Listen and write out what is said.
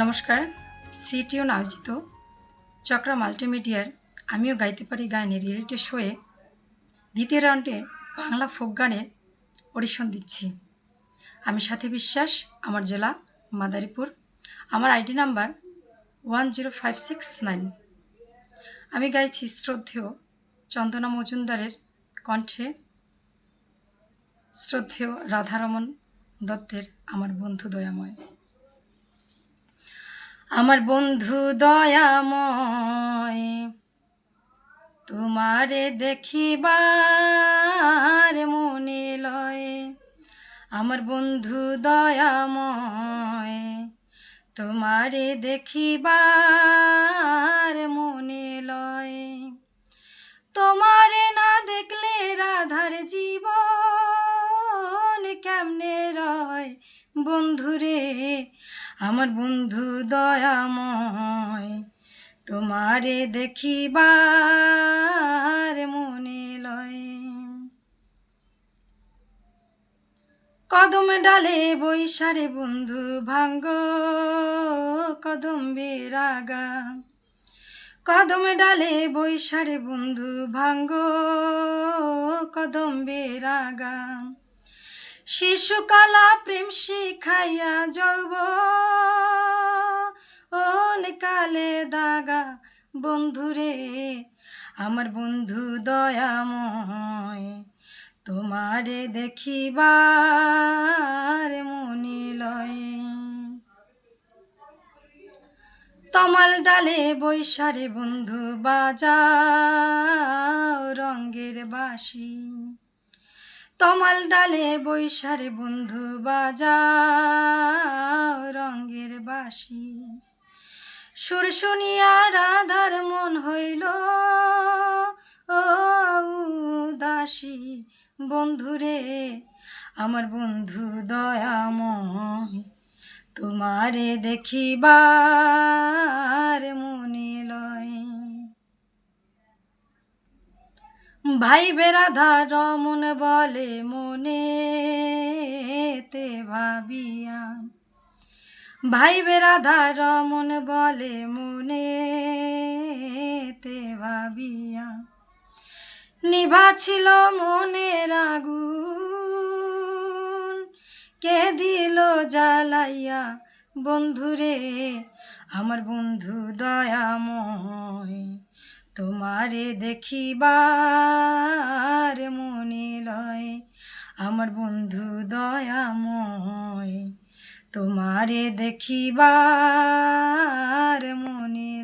নমস্কার। সিটিউন আয়োজিত চক্রা মাল্টিমিডিয়ার আমিও গাইতে পারি গানের রিয়েলিটি শোয়ে দ্বিতীয় রাউন্ডে বাংলা ফোক গানের অডিশন দিচ্ছি। আমি সাথী বিশ্বাস, আমার জেলা মাদারীপুর, আমার আইডি নাম্বার 10569। আমি গাইছি শ্রদ্ধেয় চন্দনা মজুমদারের কণ্ঠে, শ্রদ্ধেয় রাধারমন দত্তের আমার বন্ধু দয়াময়। আমার বন্ধু দয়াময়, তোমারে দেখিবার মনে লয়। আমার বন্ধু দয়াময়, তোমারে দেখিবার মনে লয়। তোমারে না দেখলে রাধার জীবন কেমনে রয় বন্ধুরে। আমার বন্ধু দয়াময়, তোমারে দেখিবার মনে লয়। কদম ডালে বৈশারে বন্ধু ভাঙ্গ কদম্বের আগা। কদম ডালে বৈশারে বন্ধু ভাঙ্গ কদম্বের আগা। শিশুকালা প্রেম শিখাইয়া যৌবন কালে দাগা বন্ধুরে। আমার বন্ধু দয়াময়, তোমারে দেখিবার মনে লয়। তমাল ডালে বৈশারে বন্ধু বাজাও রঙ্গের বাঁশি। তমাল ডালে বৈশারে বন্ধু বাজাও রঙ্গের বাঁশি। সুর শুনিয়া রাধার মন হইল উদাসী বন্ধুরে। আমার বন্ধু দয়াময়, তোমারে দেখিবার মনে লয়। ভাইবে রাধা রমন বলে মনেতে ভাবিয়া। ভাইবে রাধা রমন বলে মনেতে ভাবিয়া। নিভা ছিল মনের আগুন কে দিল জ্বালাইয়া বন্ধুরে। আমার বন্ধু দয়াময়, তোমারে দেখিবার মনে লয়। আমার বন্ধু দয়াময়, তোমারে দেখিবার মনে